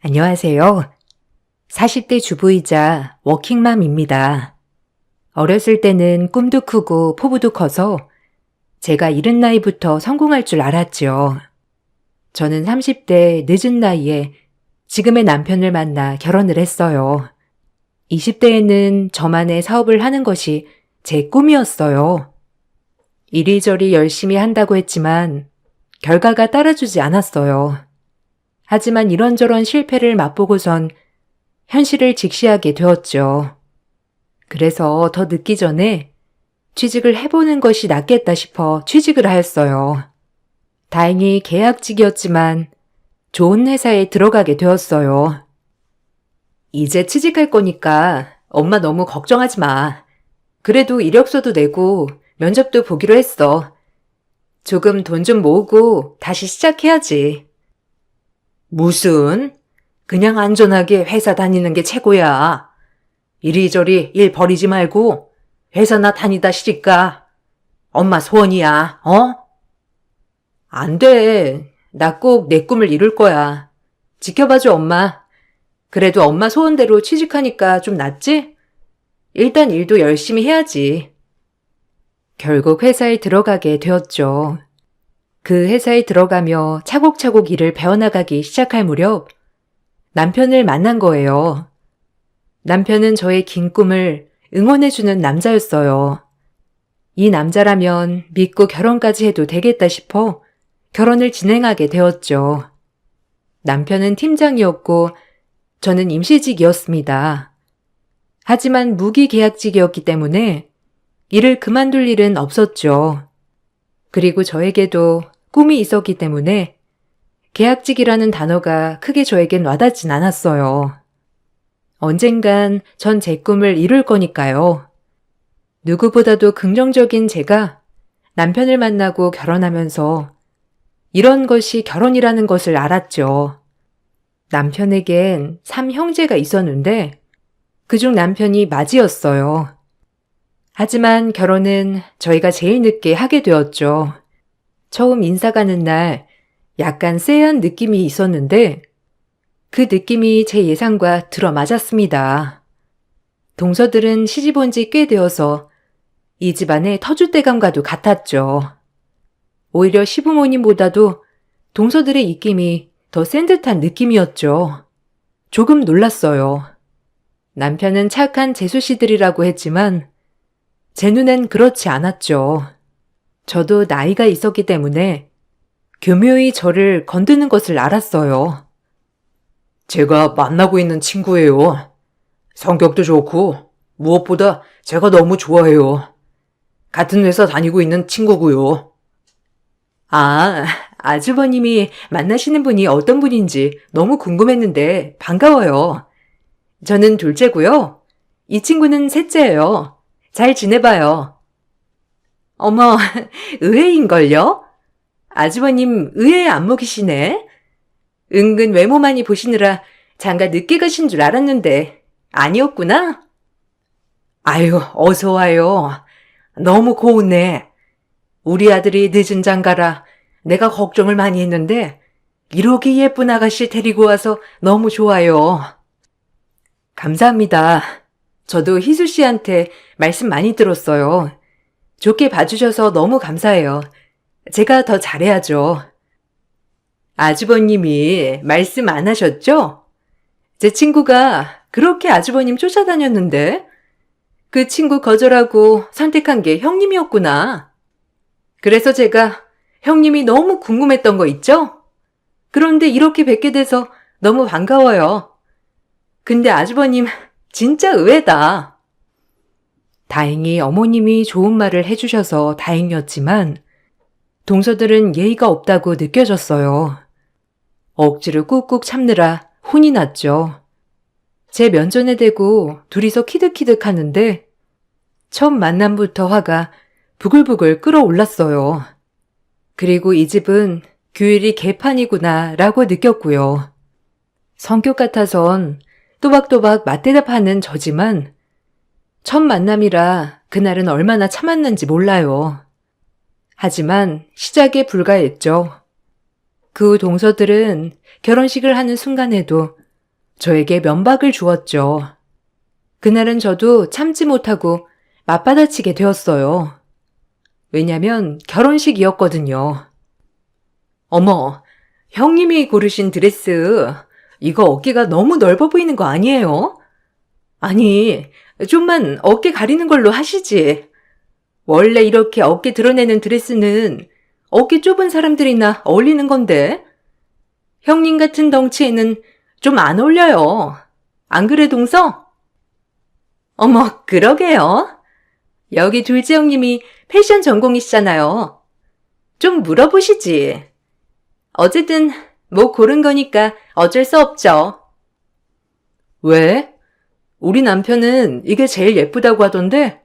안녕하세요. 40대 주부이자 워킹맘입니다. 어렸을 때는 꿈도 크고 포부도 커서 제가 이른 나이부터 성공할 줄 알았죠. 저는 30대 늦은 나이에 지금의 남편을 만나 결혼을 했어요. 20대에는 저만의 사업을 하는 것이 제 꿈이었어요. 이리저리 열심히 한다고 했지만 결과가 따라주지 않았어요. 하지만 이런저런 실패를 맛보고선 현실을 직시하게 되었죠. 그래서 더 늦기 전에 취직을 해보는 것이 낫겠다 싶어 취직을 하였어요. 다행히 계약직이었지만 좋은 회사에 들어가게 되었어요. 이제 취직할 거니까 엄마 너무 걱정하지 마. 그래도 이력서도 내고 면접도 보기로 했어. 조금 돈 좀 모으고 다시 시작해야지. 무슨? 그냥 안전하게 회사 다니는 게 최고야. 이리저리 일 버리지 말고 회사나 다니다 시집가. 엄마 소원이야, 어? 안 돼. 나 꼭 내 꿈을 이룰 거야. 지켜봐줘, 엄마. 그래도 엄마 소원대로 취직하니까 좀 낫지? 일단 일도 열심히 해야지. 결국 회사에 들어가게 되었죠. 그 회사에 들어가며 차곡차곡 일을 배워나가기 시작할 무렵 남편을 만난 거예요. 남편은 저의 긴 꿈을 응원해주는 남자였어요. 이 남자라면 믿고 결혼까지 해도 되겠다 싶어 결혼을 진행하게 되었죠. 남편은 팀장이었고 저는 임시직이었습니다. 하지만 무기계약직이었기 때문에 일을 그만둘 일은 없었죠. 그리고 저에게도 꿈이 있었기 때문에 계약직이라는 단어가 크게 저에겐 와닿진 않았어요. 언젠간 전 제 꿈을 이룰 거니까요. 누구보다도 긍정적인 제가 남편을 만나고 결혼하면서 이런 것이 결혼이라는 것을 알았죠. 남편에겐 3형제가 있었는데 그중 남편이 맏이었어요. 하지만 결혼은 저희가 제일 늦게 하게 되었죠. 처음 인사 가는 날 약간 쎄한 느낌이 있었는데 그 느낌이 제 예상과 들어맞았습니다. 동서들은 시집 온 지 꽤 되어서 이 집안의 터줏대감과도 같았죠. 오히려 시부모님보다도 동서들의 입김이 더 센 듯한 느낌이었죠. 조금 놀랐어요. 남편은 착한 재수씨들이라고 했지만 제 눈엔 그렇지 않았죠. 저도 나이가 있었기 때문에 교묘히 저를 건드는 것을 알았어요. 제가 만나고 있는 친구예요. 성격도 좋고 무엇보다 제가 너무 좋아해요. 같은 회사 다니고 있는 친구고요. 아, 아주버님이 만나시는 분이 어떤 분인지 너무 궁금했는데 반가워요. 저는 둘째고요. 이 친구는 셋째예요. 잘 지내봐요. 어머, 의외인걸요? 아주버님 의외의 안목이시네. 은근 외모만이 보시느라 장가 늦게 가신 줄 알았는데 아니었구나? 아유, 어서 와요. 너무 고운네. 우리 아들이 늦은 장가라 내가 걱정을 많이 했는데 이렇게 예쁜 아가씨 데리고 와서 너무 좋아요. 감사합니다. 저도 희수 씨한테 말씀 많이 들었어요. 좋게 봐주셔서 너무 감사해요. 제가 더 잘해야죠. 아주버님이 말씀 안 하셨죠? 제 친구가 그렇게 아주버님 쫓아다녔는데 그 친구 거절하고 선택한 게 형님이었구나. 그래서 제가 형님이 너무 궁금했던 거 있죠? 그런데 이렇게 뵙게 돼서 너무 반가워요. 근데 아주버님 진짜 의외다. 다행히 어머님이 좋은 말을 해주셔서 다행이었지만 동서들은 예의가 없다고 느껴졌어요. 억지로 꾹꾹 참느라 혼이 났죠. 제 면전에 대고 둘이서 키득키득 하는데 첫 만남부터 화가 부글부글 끓어올랐어요. 그리고 이 집은 규일이 개판이구나 라고 느꼈고요. 성격 같아선 또박또박 맞대답하는 저지만 첫 만남이라 그날은 얼마나 참았는지 몰라요. 하지만 시작에 불과했죠. 그 후 동서들은 결혼식을 하는 순간에도 저에게 면박을 주었죠. 그날은 저도 참지 못하고 맞받아치게 되었어요. 왜냐면 결혼식이었거든요. 어머, 형님이 고르신 드레스, 이거 어깨가 너무 넓어 보이는 거 아니에요? 아니, 좀만 어깨 가리는 걸로 하시지. 원래 이렇게 어깨 드러내는 드레스는 어깨 좁은 사람들이나 어울리는 건데. 형님 같은 덩치에는 좀 안 어울려요. 안 그래, 동서? 어머, 그러게요. 여기 둘째 형님이 패션 전공이시잖아요. 좀 물어보시지. 어쨌든 뭐 고른 거니까 어쩔 수 없죠. 왜? 우리 남편은 이게 제일 예쁘다고 하던데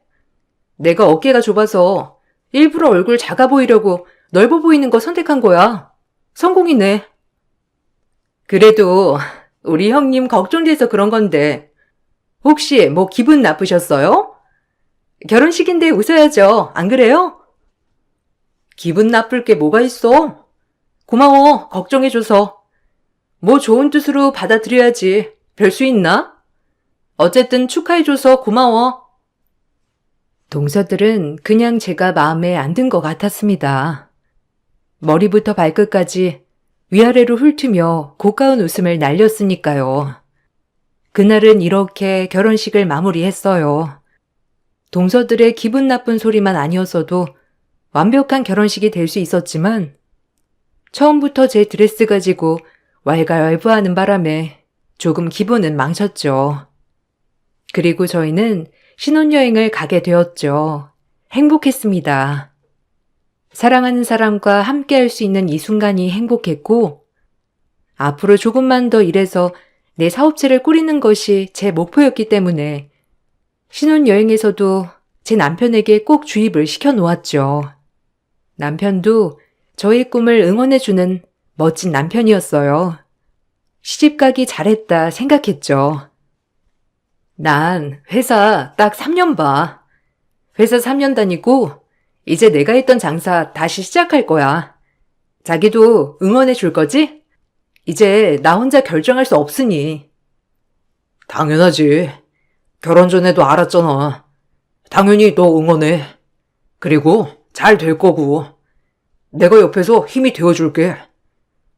내가 어깨가 좁아서 일부러 얼굴 작아 보이려고 넓어 보이는 거 선택한 거야. 성공이네. 그래도 우리 형님 걱정돼서 그런 건데 혹시 뭐 기분 나쁘셨어요? 결혼식인데 웃어야죠. 안 그래요? 기분 나쁠 게 뭐가 있어? 고마워. 걱정해줘서. 뭐 좋은 뜻으로 받아들여야지. 별 수 있나? 어쨌든 축하해줘서 고마워. 동서들은 그냥 제가 마음에 안 든 것 같았습니다. 머리부터 발끝까지 위아래로 훑으며 고가운 웃음을 날렸으니까요. 그날은 이렇게 결혼식을 마무리했어요. 동서들의 기분 나쁜 소리만 아니었어도 완벽한 결혼식이 될 수 있었지만 처음부터 제 드레스 가지고 왈가왈부하는 바람에 조금 기분은 망쳤죠. 그리고 저희는 신혼여행을 가게 되었죠. 행복했습니다. 사랑하는 사람과 함께 할 수 있는 이 순간이 행복했고 앞으로 조금만 더 일해서 내 사업체를 꾸리는 것이 제 목표였기 때문에 신혼여행에서도 제 남편에게 꼭 주입을 시켜 놓았죠. 남편도 저의 꿈을 응원해주는 멋진 남편이었어요. 시집가기 잘했다 생각했죠. 난 회사 딱 3년 봐. 회사 3년 다니고 이제 내가 했던 장사 다시 시작할 거야. 자기도 응원해 줄 거지? 이제 나 혼자 결정할 수 없으니. 당연하지. 결혼 전에도 알았잖아. 당연히 너 응원해. 그리고 잘 될 거고. 내가 옆에서 힘이 되어줄게.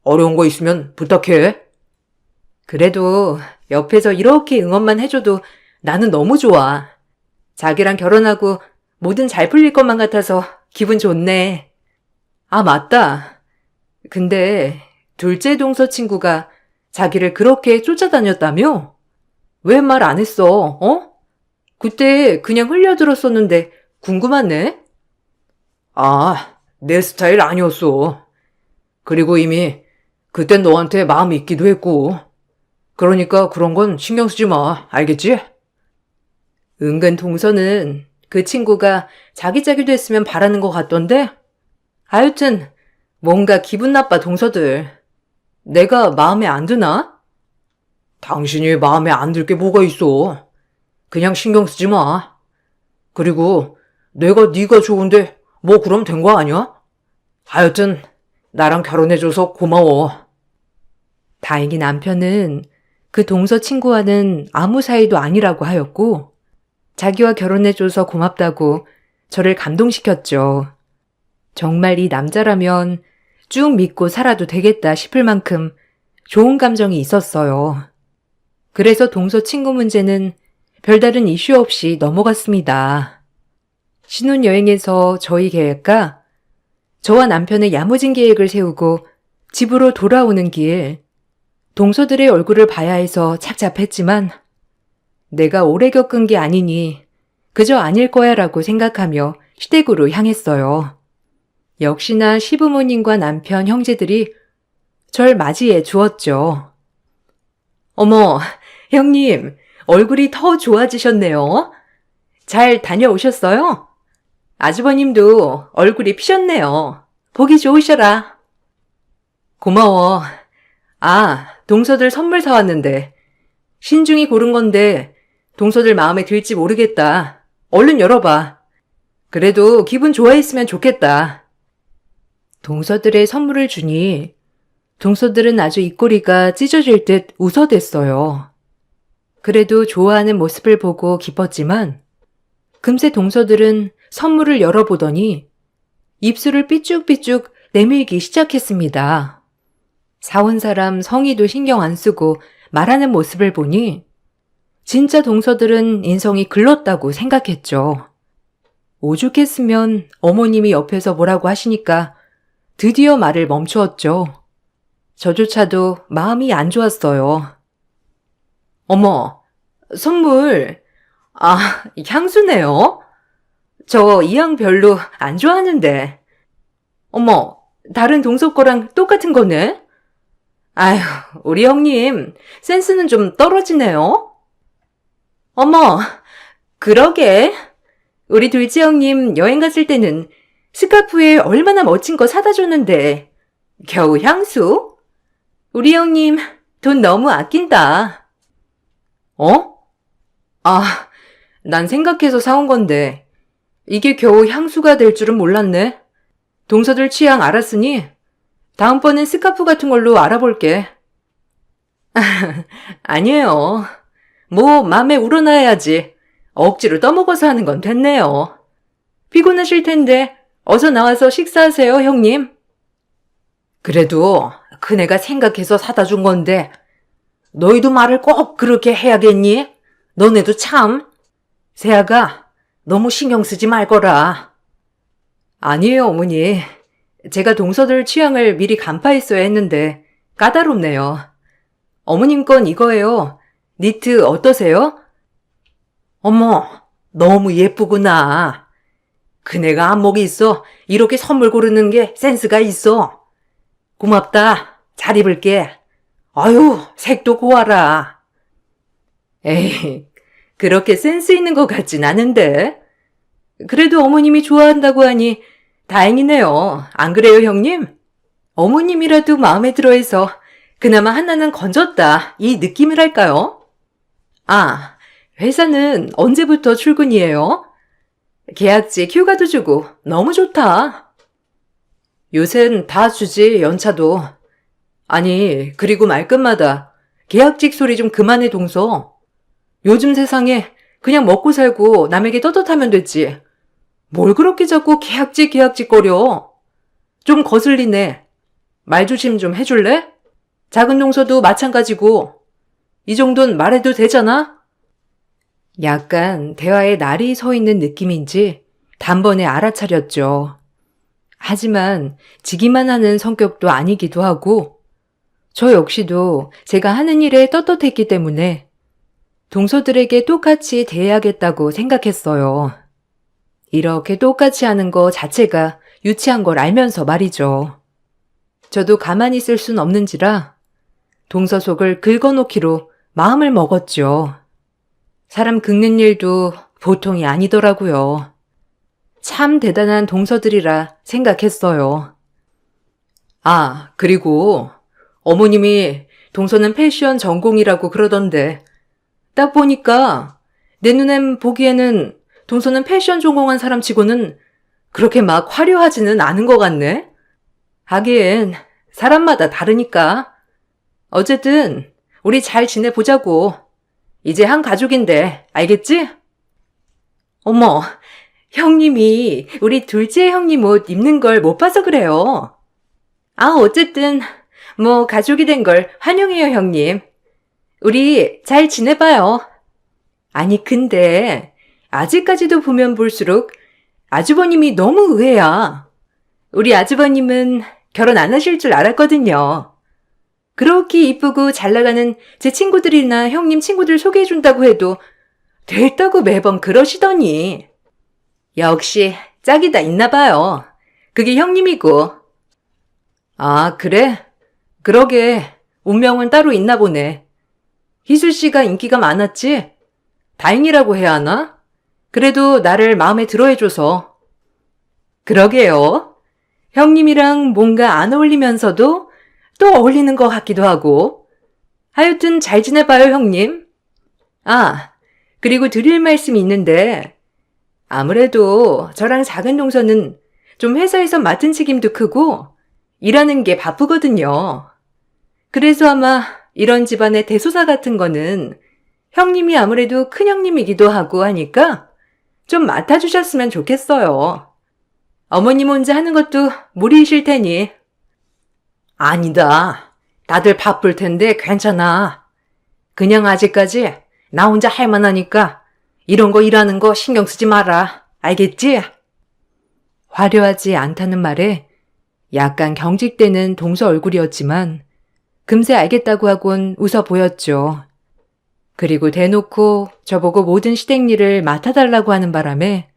어려운 거 있으면 부탁해. 그래도 옆에서 이렇게 응원만 해줘도 나는 너무 좋아. 자기랑 결혼하고 뭐든 잘 풀릴 것만 같아서 기분 좋네. 아, 맞다. 근데 둘째 동서 친구가 자기를 그렇게 쫓아다녔다며? 왜 말 안 했어, 어? 그때 그냥 흘려들었었는데 궁금하네? 아, 내 스타일 아니었어. 그리고 이미 그땐 너한테 마음이 있기도 했고. 그러니까 그런 건 신경 쓰지 마. 알겠지? 은근 동서는 그 친구가 자기 짝이 됐으면 바라는 것 같던데? 하여튼 뭔가 기분 나빠 동서들. 내가 마음에 안 드나? 당신이 마음에 안 들 게 뭐가 있어. 그냥 신경 쓰지 마. 그리고 내가 네가 좋은데 뭐 그럼 된 거 아니야? 하여튼 나랑 결혼해줘서 고마워. 다행히 남편은 그 동서 친구와는 아무 사이도 아니라고 하였고 자기와 결혼해줘서 고맙다고 저를 감동시켰죠. 정말 이 남자라면 쭉 믿고 살아도 되겠다 싶을 만큼 좋은 감정이 있었어요. 그래서 동서 친구 문제는 별다른 이슈 없이 넘어갔습니다. 신혼여행에서 저희 계획과 저와 남편의 야무진 계획을 세우고 집으로 돌아오는 길, 동서들의 얼굴을 봐야 해서 착잡했지만 내가 오래 겪은 게 아니니 그저 아닐 거야 라고 생각하며 시댁으로 향했어요. 역시나 시부모님과 남편, 형제들이 절 맞이해 주었죠. 어머, 형님, 얼굴이 더 좋아지셨네요. 잘 다녀오셨어요? 아주버님도 얼굴이 피셨네요. 보기 좋으셔라. 고마워. 아, 동서들 선물 사왔는데. 신중히 고른 건데 동서들 마음에 들지 모르겠다. 얼른 열어봐. 그래도 기분 좋아했으면 좋겠다. 동서들의 선물을 주니 동서들은 아주 입꼬리가 찢어질 듯 웃어댔어요. 그래도 좋아하는 모습을 보고 기뻤지만 금세 동서들은 선물을 열어보더니 입술을 삐쭉삐쭉 내밀기 시작했습니다. 사온 사람 성의도 신경 안 쓰고 말하는 모습을 보니 진짜 동서들은 인성이 글렀다고 생각했죠. 오죽했으면 어머님이 옆에서 뭐라고 하시니까 드디어 말을 멈추었죠. 저조차도 마음이 안 좋았어요. 어머, 선물. 아, 향수네요? 저 이 향 별로 안 좋아하는데. 어머, 다른 동서 거랑 똑같은 거네? 아휴, 우리 형님, 센스는 좀 떨어지네요? 어머, 그러게. 우리 둘째 형님 여행 갔을 때는 스카프에 얼마나 멋진 거 사다 줬는데 겨우 향수? 우리 형님 돈 너무 아낀다. 어? 아, 난 생각해서 사온 건데 이게 겨우 향수가 될 줄은 몰랐네. 동서들 취향 알았으니 다음번엔 스카프 같은 걸로 알아볼게. 아니에요. 뭐 맘에 우러나야지. 억지로 떠먹어서 하는 건 됐네요. 피곤하실 텐데 어서 나와서 식사하세요, 형님. 그래도 그네가 생각해서 사다 준 건데 너희도 말을 꼭 그렇게 해야겠니? 너네도 참. 세아가 너무 신경 쓰지 말거라. 아니에요, 어머니. 제가 동서들 취향을 미리 간파했어야 했는데 까다롭네요. 어머님 건 이거예요. 니트 어떠세요? 어머, 너무 예쁘구나. 그네가 안목이 있어. 이렇게 선물 고르는 게 센스가 있어. 고맙다. 잘 입을게. 아유, 색도 고와라. 에이, 그렇게 센스 있는 것 같진 않은데. 그래도 어머님이 좋아한다고 하니 다행이네요. 안 그래요, 형님? 어머님이라도 마음에 들어해서 그나마 하나는 건졌다. 이 느낌이랄까요? 아, 회사는 언제부터 출근이에요? 계약직 휴가도 주고 너무 좋다. 요샌 다 주지, 연차도. 아니, 그리고 말끝마다 계약직 소리 좀 그만해, 동서. 요즘 세상에 그냥 먹고 살고 남에게 떳떳하면 됐지. 뭘 그렇게 자꾸 계약직 거려. 좀 거슬리네. 말조심 좀 해줄래? 작은 동서도 마찬가지고. 이 정도는 말해도 되잖아? 약간 대화에 날이 서 있는 느낌인지 단번에 알아차렸죠. 하지만 지기만 하는 성격도 아니기도 하고 저 역시도 제가 하는 일에 떳떳했기 때문에 동서들에게 똑같이 대해야겠다고 생각했어요. 이렇게 똑같이 하는 거 자체가 유치한 걸 알면서 말이죠. 저도 가만히 있을 순 없는지라 동서 속을 긁어놓기로 마음을 먹었죠. 사람 긁는 일도 보통이 아니더라고요. 참 대단한 동서들이라 생각했어요. 아, 그리고 어머님이 동서는 패션 전공이라고 그러던데 딱 보니까 내 눈엔 보기에는 동서는 패션 전공한 사람 치고는 그렇게 막 화려하지는 않은 것 같네. 하긴 사람마다 다르니까. 어쨌든 우리 잘 지내보자고. 이제 한 가족인데 알겠지? 어머, 형님이 우리 둘째 형님 옷 입는 걸 못 봐서 그래요. 아, 어쨌든 뭐 가족이 된 걸 환영해요, 형님. 우리 잘 지내봐요. 아니, 근데 아직까지도 보면 볼수록 아주버님이 너무 의외야. 우리 아주버님은 결혼 안 하실 줄 알았거든요. 그렇게 이쁘고 잘 나가는 제 친구들이나 형님 친구들 소개해준다고 해도 됐다고 매번 그러시더니. 역시 짝이 다 있나 봐요. 그게 형님이고. 아, 그래? 그러게 운명은 따로 있나 보네. 희수 씨가 인기가 많았지? 다행이라고 해야 하나? 그래도 나를 마음에 들어 해줘서. 그러게요. 형님이랑 뭔가 안 어울리면서도 또 어울리는 것 같기도 하고. 하여튼 잘 지내봐요, 형님. 아, 그리고 드릴 말씀이 있는데 아무래도 저랑 작은 동서는 좀 회사에서 맡은 책임도 크고 일하는 게 바쁘거든요. 그래서 아마 이런 집안의 대소사 같은 거는 형님이 아무래도 큰형님이기도 하고 하니까 좀 맡아주셨으면 좋겠어요. 어머님 혼자 하는 것도 무리이실 테니. 아니다. 다들 바쁠 텐데 괜찮아. 그냥 아직까지 나 혼자 할 만하니까 이런 거 일하는 거 신경 쓰지 마라. 알겠지? 화려하지 않다는 말에 약간 경직되는 동서 얼굴이었지만 금세 알겠다고 하곤 웃어 보였죠. 그리고 대놓고 저보고 모든 시댁 일을 맡아달라고 하는 바람에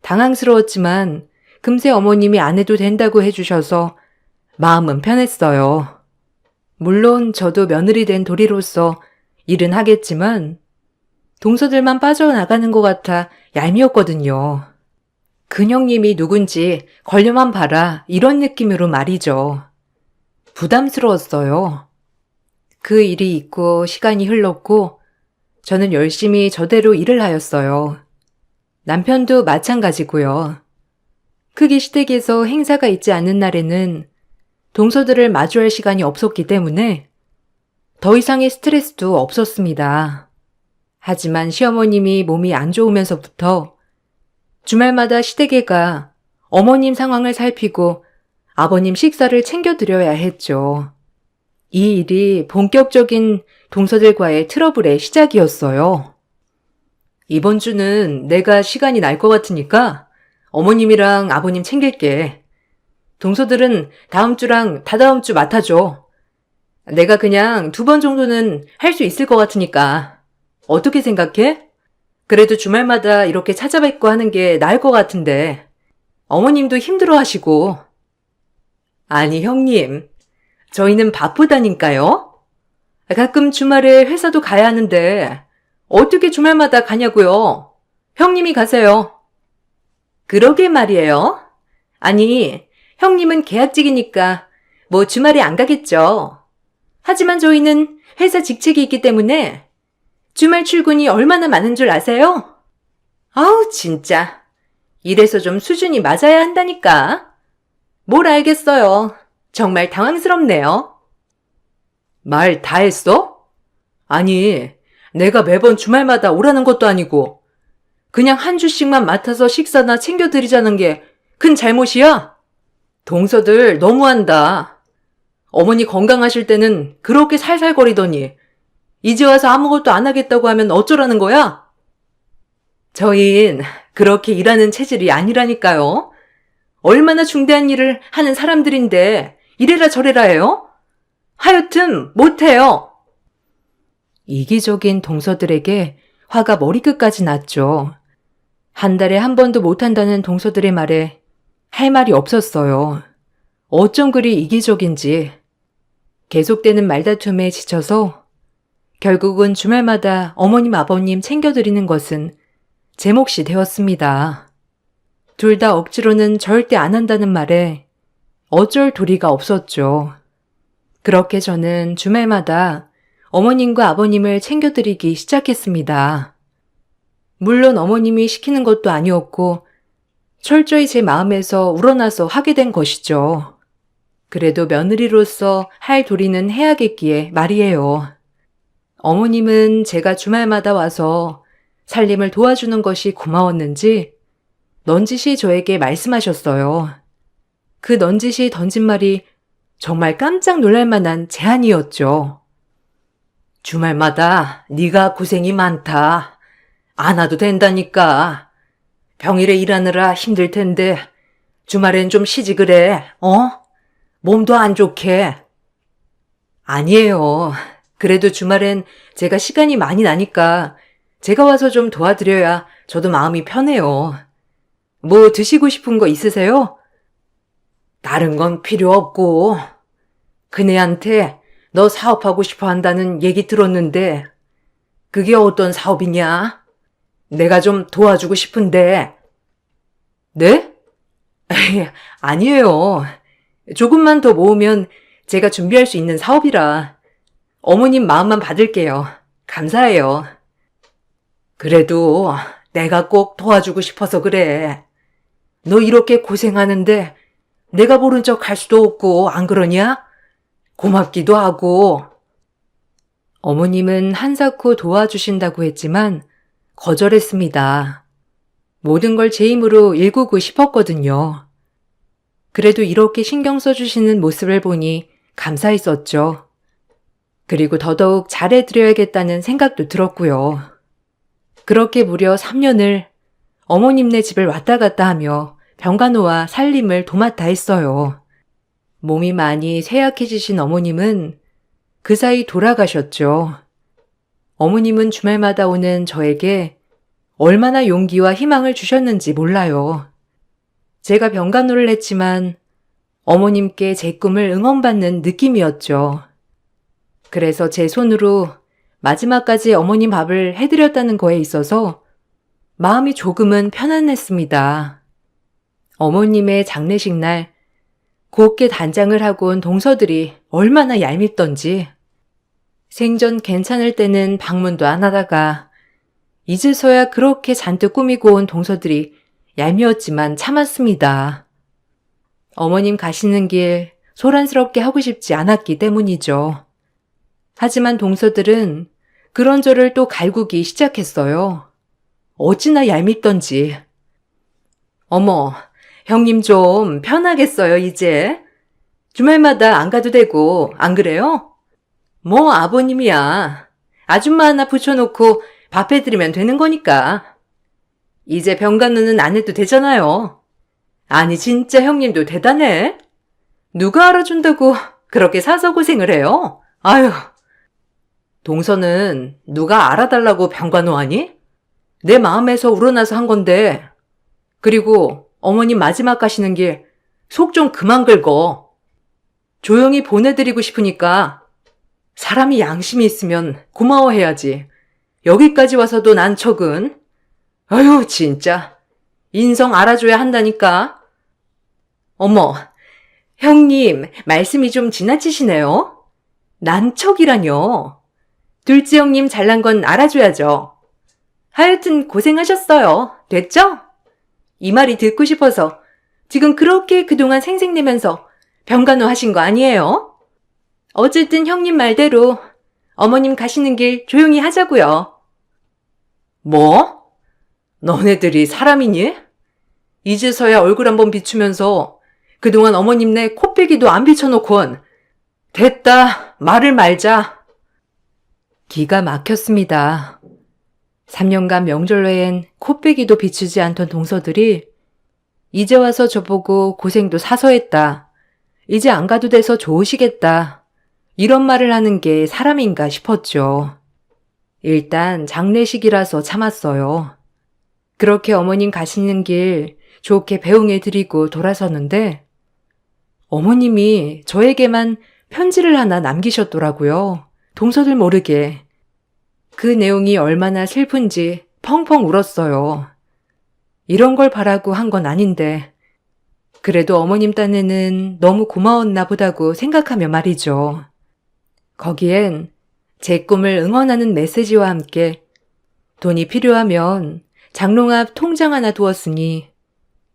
당황스러웠지만 금세 어머님이 안 해도 된다고 해주셔서 마음은 편했어요. 물론 저도 며느리 된 도리로서 일은 하겠지만 동서들만 빠져나가는 것 같아 얄미웠거든요. 큰형님이 누군지 걸려만 봐라 이런 느낌으로 말이죠. 부담스러웠어요. 그 일이 있고 시간이 흘렀고 저는 열심히 저대로 일을 하였어요. 남편도 마찬가지고요. 크게 시댁에서 행사가 있지 않은 날에는 동서들을 마주할 시간이 없었기 때문에 더 이상의 스트레스도 없었습니다. 하지만 시어머님이 몸이 안 좋으면서부터 주말마다 시댁에 가 어머님 상황을 살피고 아버님 식사를 챙겨드려야 했죠. 이 일이 본격적인 동서들과의 트러블의 시작이었어요. 이번 주는 내가 시간이 날 것 같으니까 어머님이랑 아버님 챙길게. 동서들은 다음 주랑 다다음 주 맡아줘. 내가 그냥 2번 정도는 할 수 있을 것 같으니까. 어떻게 생각해? 그래도 주말마다 이렇게 찾아뵙고 하는 게 나을 것 같은데. 어머님도 힘들어 하시고. 아니, 형님. 저희는 바쁘다니까요? 가끔 주말에 회사도 가야 하는데 어떻게 주말마다 가냐고요? 형님이 가세요. 그러게 말이에요. 아니, 형님은 계약직이니까 뭐 주말에 안 가겠죠. 하지만 저희는 회사 직책이 있기 때문에 주말 출근이 얼마나 많은 줄 아세요? 아우, 진짜. 이래서 좀 수준이 맞아야 한다니까. 뭘 알겠어요. 정말 당황스럽네요. 말 다 했어? 아니, 내가 매번 주말마다 오라는 것도 아니고 그냥 한 주씩만 맡아서 식사나 챙겨드리자는 게 큰 잘못이야? 동서들 너무한다. 어머니 건강하실 때는 그렇게 살살거리더니 이제 와서 아무것도 안 하겠다고 하면 어쩌라는 거야? 저흰 그렇게 일하는 체질이 아니라니까요. 얼마나 중대한 일을 하는 사람들인데 이래라 저래라 해요? 하여튼 못해요. 이기적인 동서들에게 화가 머리끝까지 났죠. 한 달에 한 번도 못한다는 동서들의 말에 할 말이 없었어요. 어쩜 그리 이기적인지. 계속되는 말다툼에 지쳐서 결국은 주말마다 어머님 아버님 챙겨드리는 것은 제 몫이 되었습니다. 둘 다 억지로는 절대 안 한다는 말에 어쩔 도리가 없었죠. 그렇게 저는 주말마다 어머님과 아버님을 챙겨드리기 시작했습니다. 물론 어머님이 시키는 것도 아니었고 철저히 제 마음에서 우러나서 하게 된 것이죠. 그래도 며느리로서 할 도리는 해야겠기에 말이에요. 어머님은 제가 주말마다 와서 살림을 도와주는 것이 고마웠는지 넌지시 저에게 말씀하셨어요. 그 넌지시 던진 말이 정말 깜짝 놀랄 만한 제안이었죠. 주말마다 네가 고생이 많다. 안 와도 된다니까. 평일에 일하느라 힘들 텐데 주말엔 좀 쉬지 그래. 몸도 안 좋게. 아니에요. 그래도 주말엔 제가 시간이 많이 나니까 제가 와서 좀 도와드려야 저도 마음이 편해요. 뭐 드시고 싶은 거 있으세요? 다른 건 필요 없고 그네한테 너 사업하고 싶어 한다는 얘기 들었는데 그게 어떤 사업이냐? 내가 좀 도와주고 싶은데. 네? 아니에요. 조금만 더 모으면 제가 준비할 수 있는 사업이라 어머님 마음만 받을게요. 감사해요. 그래도 내가 꼭 도와주고 싶어서 그래. 너 이렇게 고생하는데 내가 모른 척 할 수도 없고 안 그러냐? 고맙기도 하고. 어머님은 한사코 도와주신다고 했지만 거절했습니다. 모든 걸 제 힘으로 일구고 싶었거든요. 그래도 이렇게 신경 써주시는 모습을 보니 감사했었죠. 그리고 더더욱 잘해드려야겠다는 생각도 들었고요. 그렇게 무려 3년을 어머님네 집을 왔다 갔다 하며 병간호와 살림을 도맡아 했어요. 몸이 많이 쇠약해지신 어머님은 그 사이 돌아가셨죠. 어머님은 주말마다 오는 저에게 얼마나 용기와 희망을 주셨는지 몰라요. 제가 병간호를 했지만 어머님께 제 꿈을 응원받는 느낌이었죠. 그래서 제 손으로 마지막까지 어머님 밥을 해드렸다는 거에 있어서 마음이 조금은 편안했습니다. 어머님의 장례식 날 곱게 단장을 하고 온 동서들이 얼마나 얄밉던지 생전 괜찮을 때는 방문도 안 하다가 이제서야 그렇게 잔뜩 꾸미고 온 동서들이 얄미웠지만 참았습니다. 어머님 가시는 길 소란스럽게 하고 싶지 않았기 때문이죠. 하지만 동서들은 그런 저를 또 갈구기 시작했어요. 어찌나 얄밉던지. 어머, 형님 좀 편하겠어요, 이제. 주말마다 안 가도 되고, 안 그래요? 뭐 아버님이야. 아줌마 하나 붙여놓고 밥 해드리면 되는 거니까. 이제 병간호는 안 해도 되잖아요. 아니 진짜 형님도 대단해. 누가 알아준다고 그렇게 사서 고생을 해요? 아유. 동서는 누가 알아달라고 병간호 하니? 내 마음에서 우러나서 한 건데. 그리고 어머님 마지막 가시는 길 속 좀 그만 긁어. 조용히 보내드리고 싶으니까 사람이 양심이 있으면 고마워해야지. 여기까지 와서도 난 척은. 아유 진짜. 인성 알아줘야 한다니까. 어머, 형님 말씀이 좀 지나치시네요. 난척이라뇨. 둘째 형님 잘난 건 알아줘야죠. 하여튼 고생하셨어요. 됐죠? 이 말이 듣고 싶어서 지금 그렇게 그동안 생색내면서 병간호 하신 거 아니에요? 어쨌든 형님 말대로 어머님 가시는 길 조용히 하자고요. 뭐? 너네들이 사람이니? 이제서야 얼굴 한번 비추면서 그동안 어머님네 코빼기도 안 비춰놓곤. 됐다, 말을 말자. 기가 막혔습니다. 3년간 명절 외엔 코빼기도 비추지 않던 동서들이 이제 와서 저보고 고생도 사서 했다. 이제 안 가도 돼서 좋으시겠다. 이런 말을 하는 게 사람인가 싶었죠. 일단 장례식이라서 참았어요. 그렇게 어머님 가시는 길 좋게 배웅해드리고 돌아섰는데 어머님이 저에게만 편지를 하나 남기셨더라고요. 동서들 모르게. 그 내용이 얼마나 슬픈지 펑펑 울었어요. 이런 걸 바라고 한 건 아닌데 그래도 어머님 딴에는 너무 고마웠나 보다고 생각하며 말이죠. 거기엔 제 꿈을 응원하는 메시지와 함께 돈이 필요하면 장롱 앞 통장 하나 두었으니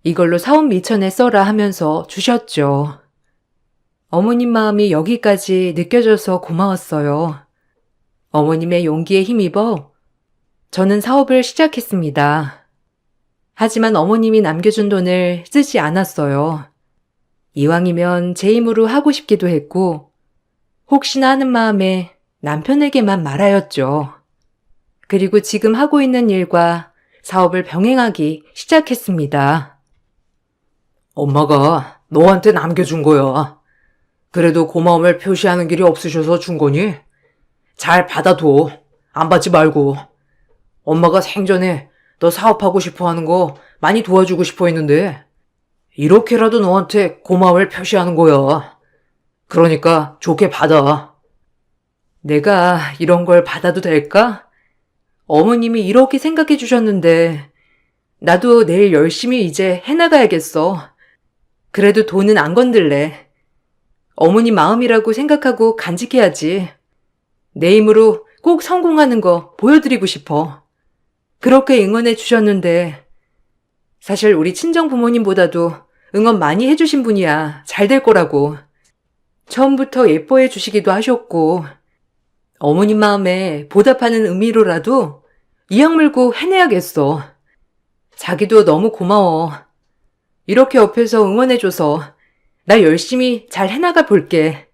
이걸로 사업 미천에 써라 하면서 주셨죠. 어머님 마음이 여기까지 느껴져서 고마웠어요. 어머님의 용기에 힘입어 저는 사업을 시작했습니다. 하지만 어머님이 남겨준 돈을 쓰지 않았어요. 이왕이면 제 힘으로 하고 싶기도 했고 혹시나 하는 마음에 남편에게만 말하였죠. 그리고 지금 하고 있는 일과 사업을 병행하기 시작했습니다. 엄마가 너한테 남겨준 거야. 그래도 고마움을 표시하는 길이 없으셔서 준 거니? 잘 받아둬. 안 받지 말고. 엄마가 생전에 너 사업하고 싶어 하는 거 많이 도와주고 싶어 했는데 이렇게라도 너한테 고마움을 표시하는 거야. 그러니까 좋게 받아. 내가 이런 걸 받아도 될까? 어머님이 이렇게 생각해 주셨는데 나도 내일 열심히 이제 해나가야겠어. 그래도 돈은 안 건들래. 어머니 마음이라고 생각하고 간직해야지. 내 힘으로 꼭 성공하는 거 보여드리고 싶어. 그렇게 응원해 주셨는데 사실 우리 친정 부모님보다도 응원 많이 해주신 분이야. 잘 될 거라고. 처음부터 예뻐해 주시기도 하셨고 어머님 마음에 보답하는 의미로라도 이 약 물고 해내야겠어. 자기도 너무 고마워. 이렇게 옆에서 응원해줘서 나 열심히 잘 해나가 볼게.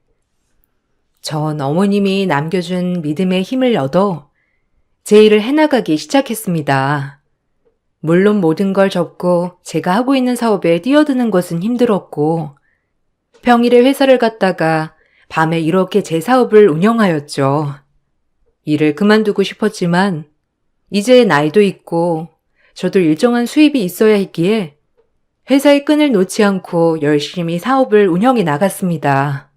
전 어머님이 남겨준 믿음의 힘을 얻어 제 일을 해나가기 시작했습니다. 물론 모든 걸 접고 제가 하고 있는 사업에 뛰어드는 것은 힘들었고 평일에 회사를 갔다가 밤에 이렇게 제 사업을 운영하였죠. 일을 그만두고 싶었지만 이제 나이도 있고 저도 일정한 수입이 있어야 했기에 회사의 끈을 놓지 않고 열심히 사업을 운영해 나갔습니다.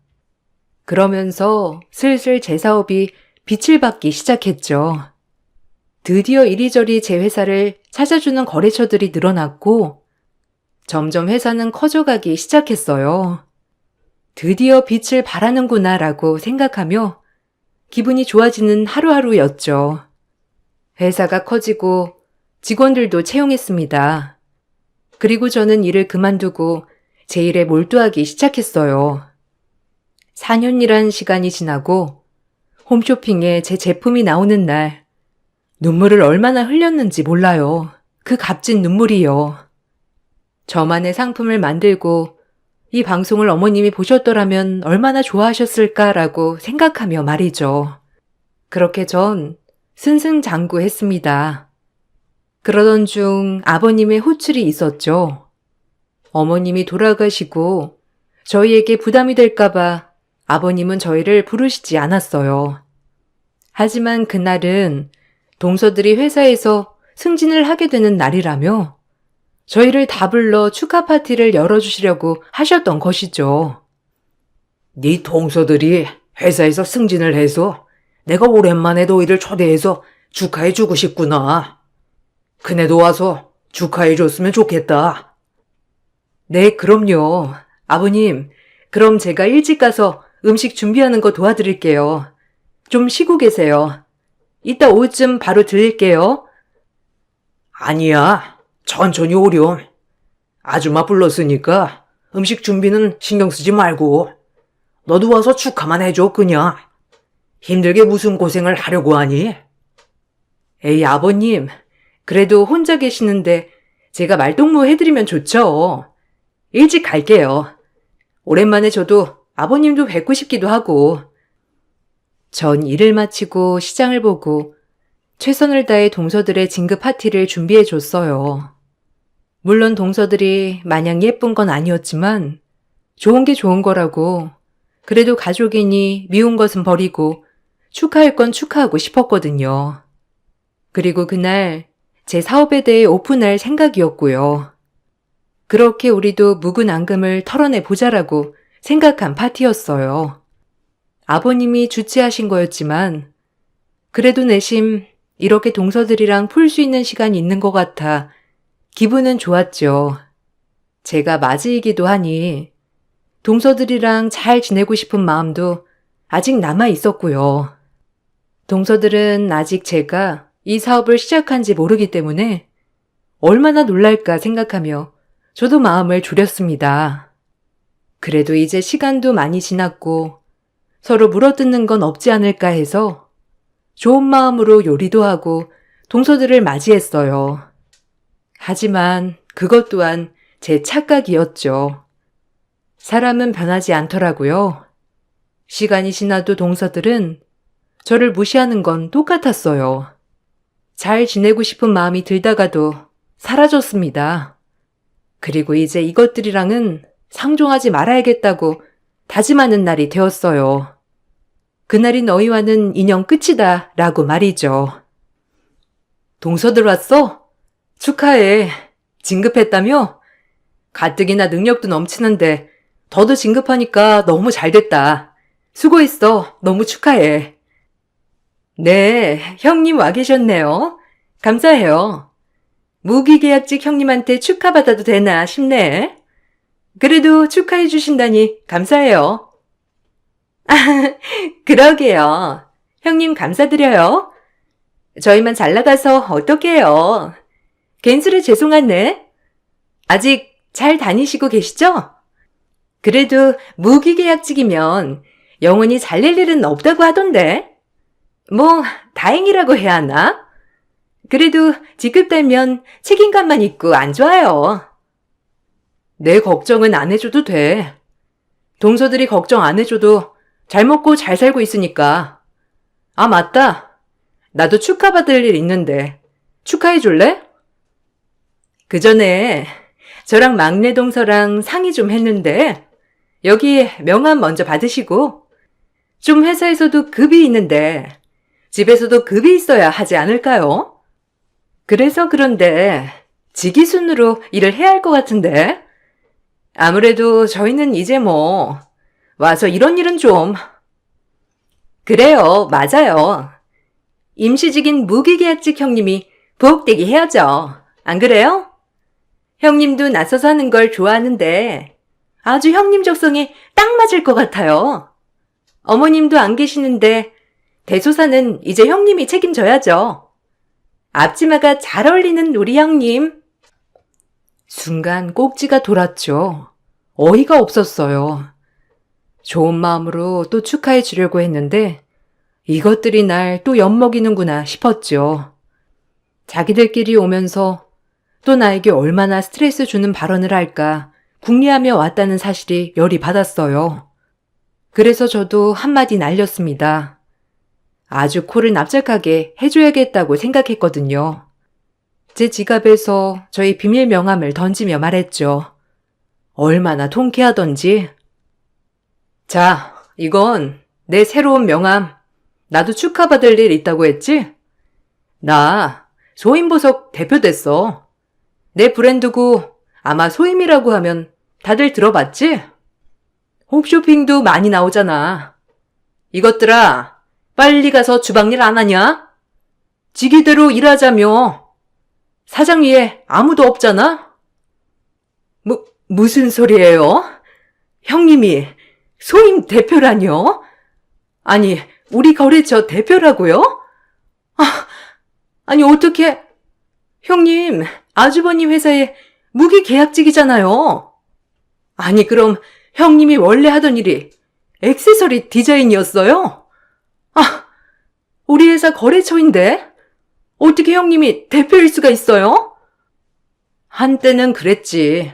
그러면서 슬슬 제 사업이 빛을 발기 시작했죠. 드디어 이리저리 제 회사를 찾아주는 거래처들이 늘어났고 점점 회사는 커져가기 시작했어요. 드디어 빛을 발하는구나 라고 생각하며 기분이 좋아지는 하루하루였죠. 회사가 커지고 직원들도 채용했습니다. 그리고 저는 일을 그만두고 제 일에 몰두하기 시작했어요. 4년이란 시간이 지나고 홈쇼핑에 제 제품이 나오는 날 눈물을 얼마나 흘렸는지 몰라요. 그 값진 눈물이요. 저만의 상품을 만들고 이 방송을 어머님이 보셨더라면 얼마나 좋아하셨을까라고 생각하며 말이죠. 그렇게 전 승승장구했습니다. 그러던 중 아버님의 호출이 있었죠. 어머님이 돌아가시고 저희에게 부담이 될까봐 아버님은 저희를 부르시지 않았어요. 하지만 그날은 동서들이 회사에서 승진을 하게 되는 날이라며 저희를 다 불러 축하 파티를 열어주시려고 하셨던 것이죠. 네 동서들이 회사에서 승진을 해서 내가 오랜만에 너희를 초대해서 축하해주고 싶구나. 그네도 와서 축하해줬으면 좋겠다. 네, 그럼요. 아버님, 그럼 제가 일찍 가서 음식 준비하는 거 도와드릴게요. 좀 쉬고 계세요. 이따 오후쯤 바로 들릴게요. 아니야. 천천히 오렴. 아줌마 불렀으니까 음식 준비는 신경 쓰지 말고 너도 와서 축하만 해줘 그냥. 힘들게 무슨 고생을 하려고 하니? 에이 아버님, 그래도 혼자 계시는데 제가 말동무 해드리면 좋죠. 일찍 갈게요. 오랜만에 저도 아버님도 뵙고 싶기도 하고. 전 일을 마치고 시장을 보고 최선을 다해 동서들의 진급 파티를 준비해줬어요. 물론 동서들이 마냥 예쁜 건 아니었지만 좋은 게 좋은 거라고 그래도 가족이니 미운 것은 버리고 축하할 건 축하하고 싶었거든요. 그리고 그날 제 사업에 대해 오픈할 생각이었고요. 그렇게 우리도 묵은 앙금을 털어내 보자라고 생각한 파티였어요. 아버님이 주최하신 거였지만 그래도 내심 이렇게 동서들이랑 풀 수 있는 시간이 있는 것 같아 기분은 좋았죠. 제가 맞이이기도 하니 동서들이랑 잘 지내고 싶은 마음도 아직 남아 있었고요. 동서들은 아직 제가 이 사업을 시작한지 모르기 때문에 얼마나 놀랄까 생각하며 저도 마음을 졸였습니다. 그래도 이제 시간도 많이 지났고 서로 물어뜯는 건 없지 않을까 해서 좋은 마음으로 요리도 하고 동서들을 맞이했어요. 하지만 그것 또한 제 착각이었죠. 사람은 변하지 않더라고요. 시간이 지나도 동서들은 저를 무시하는 건 똑같았어요. 잘 지내고 싶은 마음이 들다가도 사라졌습니다. 그리고 이제 이것들이랑은 상종하지 말아야겠다고 다짐하는 날이 되었어요. 그날이 너희와는 인연 끝이다 라고 말이죠. 동서들 왔어? 축하해. 진급했다며? 가뜩이나 능력도 넘치는데 더도 진급하니까 너무 잘됐다. 수고했어. 너무 축하해. 네, 형님 와 계셨네요. 감사해요. 무기계약직 형님한테 축하받아도 되나 싶네. 그래도 축하해 주신다니 감사해요. 그러게요. 형님 감사드려요. 저희만 잘 나가서 어떡해요. 괜스레 죄송하네. 아직 잘 다니시고 계시죠? 그래도 무기계약직이면 영원히 잘 낼 일은 없다고 하던데. 뭐, 다행이라고 해야 하나? 그래도 직급되면 책임감만 있고 안 좋아요. 내 걱정은 안 해줘도 돼. 동서들이 걱정 안 해줘도 잘 먹고 잘 살고 있으니까. 아, 맞다. 나도 축하받을 일 있는데 축하해 줄래? 그 전에 저랑 막내 동서랑 상의 좀 했는데 여기 명함 먼저 받으시고 좀 회사에서도 급이 있는데 집에서도 급이 있어야 하지 않을까요? 그래서 그런데 직위순으로 일을 해야 할 것 같은데 아무래도 저희는 이제 뭐 와서 이런 일은 좀 그래요. 맞아요. 임시직인 무기계약직 형님이 부엌대기 해야죠. 안 그래요? 형님도 나서서 하는 걸 좋아하는데 아주 형님 적성에 딱 맞을 것 같아요. 어머님도 안 계시는데 대소사는 이제 형님이 책임져야죠. 앞치마가 잘 어울리는 우리 형님. 순간 꼭지가 돌았죠. 어이가 없었어요. 좋은 마음으로 또 축하해 주려고 했는데 이것들이 날 또 엿먹이는구나 싶었죠. 자기들끼리 오면서 또 나에게 얼마나 스트레스 주는 발언을 할까 궁리하며 왔다는 사실이 열이 받았어요. 그래서 저도 한마디 날렸습니다. 아주 코를 납작하게 해줘야겠다고 생각했거든요. 제 지갑에서 저의 비밀 명함을 던지며 말했죠. 얼마나 통쾌하던지. 자, 이건 내 새로운 명함. 나도 축하받을 일 있다고 했지? 나 소임보석 대표 됐어. 내 브랜드고 아마 소임이라고 하면 다들 들어봤지? 홈쇼핑도 많이 나오잖아. 이것들아, 빨리 가서 주방일 안 하냐? 지기대로 일하자며. 사장 위에 아무도 없잖아? 무슨 소리예요? 형님이 소임 대표라뇨? 아니, 우리 거래처 대표라고요? 아니 어떻게... 형님, 아주버님 회사에 무기계약직이잖아요. 아니 그럼 형님이 원래 하던 일이 액세서리 디자인이었어요? 우리 회사 거래처인데 어떻게 형님이 대표일 수가 있어요? 한때는 그랬지.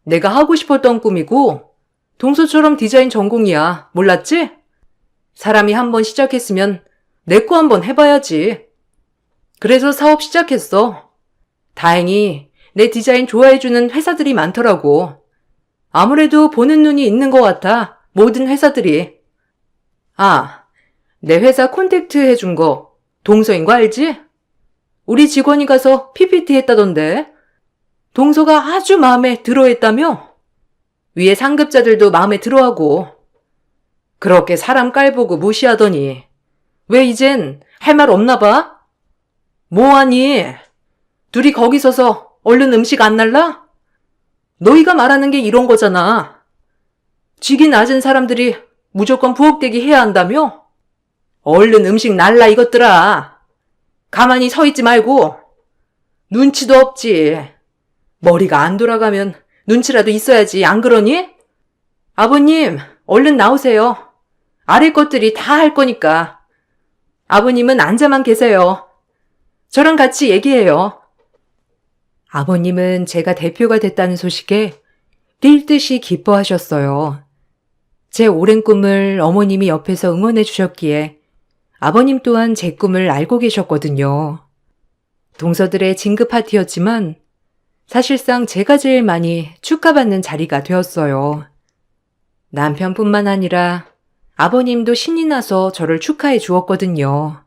내가 하고 싶었던 꿈이고 동서처럼 디자인 전공이야. 몰랐지? 사람이 한번 시작했으면 내 거 한번 해봐야지. 그래서 사업 시작했어. 다행히 내 디자인 좋아해주는 회사들이 많더라고. 아무래도 보는 눈이 있는 것 같아. 모든 회사들이. 내 회사 콘택트 해준 거 동서인 거 알지? 우리 직원이 가서 PPT 했다던데. 동서가 아주 마음에 들어했다며? 위에 상급자들도 마음에 들어하고. 그렇게 사람 깔보고 무시하더니 왜 이젠 할 말 없나 봐? 뭐하니? 둘이 거기 서서 얼른 음식 안 날라? 너희가 말하는 게 이런 거잖아. 직위 낮은 사람들이 무조건 부엌대기 해야 한다며? 얼른 음식 날라 이것들아. 가만히 서 있지 말고. 눈치도 없지. 머리가 안 돌아가면 눈치라도 있어야지. 안 그러니? 아버님, 얼른 나오세요. 아래 것들이 다 할 거니까. 아버님은 앉아만 계세요. 저랑 같이 얘기해요. 아버님은 제가 대표가 됐다는 소식에 뛸 듯이 기뻐하셨어요. 제 오랜 꿈을 어머님이 옆에서 응원해 주셨기에 아버님 또한 제 꿈을 알고 계셨거든요. 동서들의 진급 파티였지만 사실상 제가 제일 많이 축하받는 자리가 되었어요. 남편뿐만 아니라 아버님도 신이 나서 저를 축하해 주었거든요.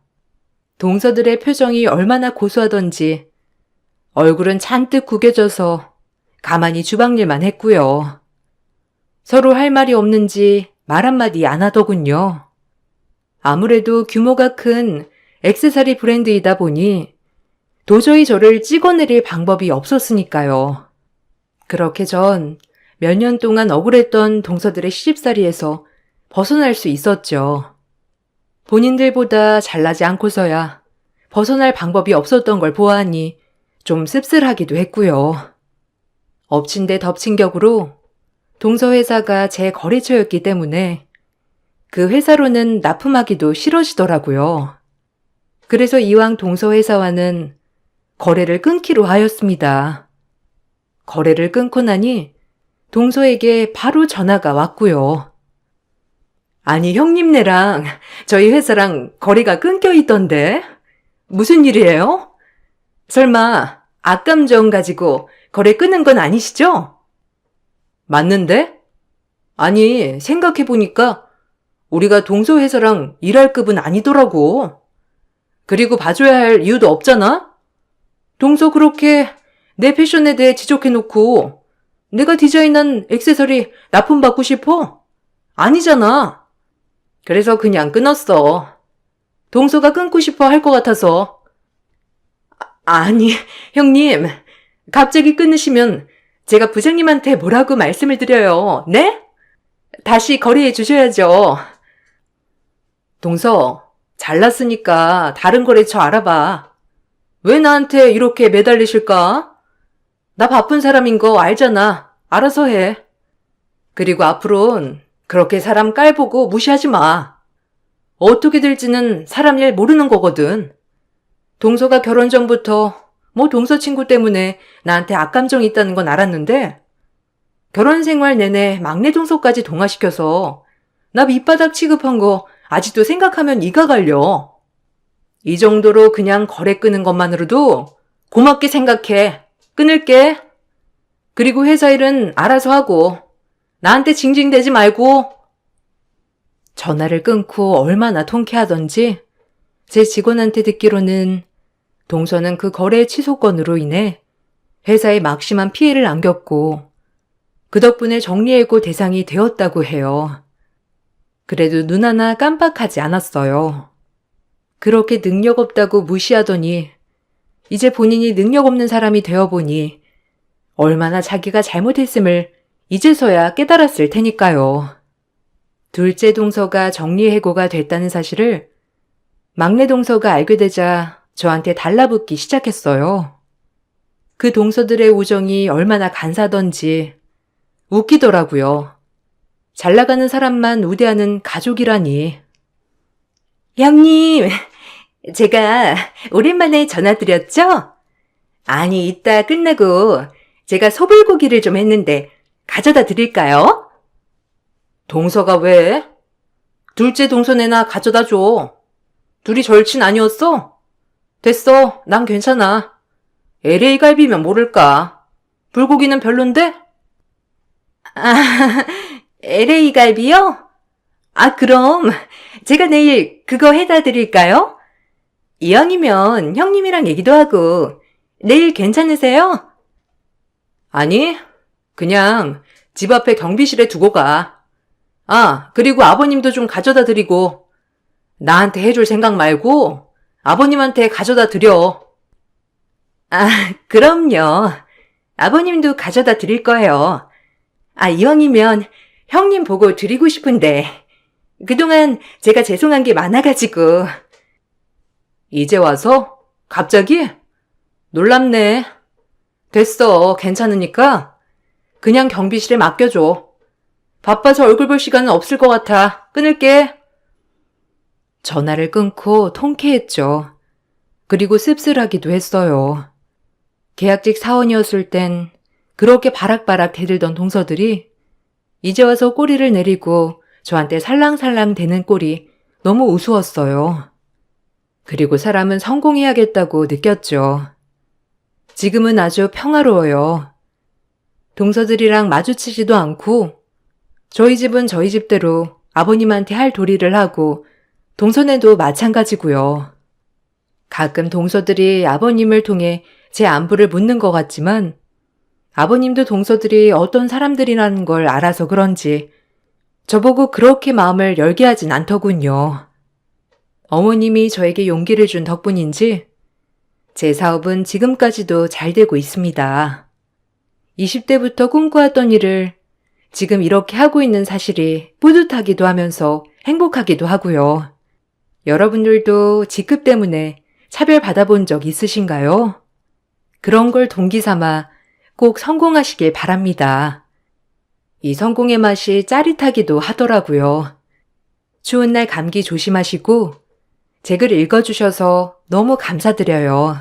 동서들의 표정이 얼마나 고소하던지 얼굴은 잔뜩 구겨져서 가만히 주방일만 했고요. 서로 할 말이 없는지 말 한마디 안 하더군요. 아무래도 규모가 큰 액세서리 브랜드이다 보니 도저히 저를 찍어내릴 방법이 없었으니까요. 그렇게 전 몇 년 동안 억울했던 동서들의 시집살이에서 벗어날 수 있었죠. 본인들보다 잘나지 않고서야 벗어날 방법이 없었던 걸 보아하니 좀 씁쓸하기도 했고요. 엎친 데 덮친 격으로 동서회사가 제 거래처였기 때문에 그 회사로는 납품하기도 싫어지더라고요. 그래서 이왕 동서 회사와는 거래를 끊기로 하였습니다. 거래를 끊고 나니 동서에게 바로 전화가 왔고요. 아니, 형님네랑 저희 회사랑 거래가 끊겨 있던데? 무슨 일이에요? 설마 악감정 가지고 거래 끊은 건 아니시죠? 맞는데? 아니, 생각해보니까 우리가 동서 회사랑 일할 급은 아니더라고. 그리고 봐줘야 할 이유도 없잖아? 동서 그렇게 내 패션에 대해 지적해놓고 내가 디자인한 액세서리 납품받고 싶어? 아니잖아. 그래서 그냥 끊었어. 동서가 끊고 싶어 할 것 같아서. 아니, 형님. 갑자기 끊으시면 제가 부장님한테 뭐라고 말씀을 드려요. 네? 다시 거래해 주셔야죠. 동서, 잘났으니까 다른 거래처 알아봐. 왜 나한테 이렇게 매달리실까? 나 바쁜 사람인 거 알잖아. 알아서 해. 그리고 앞으론 그렇게 사람 깔보고 무시하지 마. 어떻게 될지는 사람 일 모르는 거거든. 동서가 결혼 전부터 동서 친구 때문에 나한테 악감정이 있다는 건 알았는데 결혼 생활 내내 막내 동서까지 동화시켜서 나 밑바닥 취급한 거 아직도 생각하면 이가 갈려. 이 정도로 그냥 거래 끄는 것만으로도 고맙게 생각해. 끊을게. 그리고 회사 일은 알아서 하고 나한테 징징대지 말고. 전화를 끊고 얼마나 통쾌하던지 제 직원한테 듣기로는 동서는 그 거래 취소 건으로 인해 회사에 막심한 피해를 안겼고 그 덕분에 정리해고 대상이 되었다고 해요. 그래도 눈 하나 깜빡하지 않았어요. 그렇게 능력 없다고 무시하더니 이제 본인이 능력 없는 사람이 되어보니 얼마나 자기가 잘못했음을 이제서야 깨달았을 테니까요. 둘째 동서가 정리해고가 됐다는 사실을 막내 동서가 알게 되자 저한테 달라붙기 시작했어요. 그 동서들의 우정이 얼마나 간사던지 웃기더라고요. 잘 나가는 사람만 우대하는 가족이라니. 형님, 제가 오랜만에 전화드렸죠? 아니, 이따 끝나고 제가 소불고기를 좀 했는데 가져다 드릴까요? 동서가 왜? 둘째 동서네나 가져다 줘. 둘이 절친 아니었어? 됐어, 난 괜찮아. LA 갈비면 모를까. 불고기는 별론데? 아, LA 갈비요? 아, 그럼 제가 내일 그거 해다 드릴까요? 이왕이면 형님이랑 얘기도 하고 내일 괜찮으세요? 아니, 그냥 집 앞에 경비실에 두고 가. 아, 그리고 아버님도 좀 가져다 드리고 나한테 해줄 생각 말고 아버님한테 가져다 드려. 아, 그럼요. 아버님도 가져다 드릴 거예요. 아, 이왕이면 형님 보고 드리고 싶은데 그동안 제가 죄송한 게 많아가지고. 이제 와서? 갑자기? 놀랍네. 됐어, 괜찮으니까 그냥 경비실에 맡겨줘. 바빠서 얼굴 볼 시간은 없을 것 같아. 끊을게. 전화를 끊고 통쾌했죠. 그리고 씁쓸하기도 했어요. 계약직 사원이었을 땐 그렇게 바락바락 대들던 동서들이 이제 와서 꼬리를 내리고 저한테 살랑살랑 대는 꼴이 너무 우스웠어요. 그리고 사람은 성공해야겠다고 느꼈죠. 지금은 아주 평화로워요. 동서들이랑 마주치지도 않고 저희 집은 저희 집대로 아버님한테 할 도리를 하고 동서네도 마찬가지고요. 가끔 동서들이 아버님을 통해 제 안부를 묻는 것 같지만 아버님도 동서들이 어떤 사람들이라는 걸 알아서 그런지 저보고 그렇게 마음을 열게 하진 않더군요. 어머님이 저에게 용기를 준 덕분인지 제 사업은 지금까지도 잘 되고 있습니다. 20대부터 꿈꿔왔던 일을 지금 이렇게 하고 있는 사실이 뿌듯하기도 하면서 행복하기도 하고요. 여러분들도 직급 때문에 차별받아본 적 있으신가요? 그런 걸 동기 삼아 꼭 성공하시길 바랍니다. 이 성공의 맛이 짜릿하기도 하더라고요. 추운 날 감기 조심하시고 제 글 읽어주셔서 너무 감사드려요.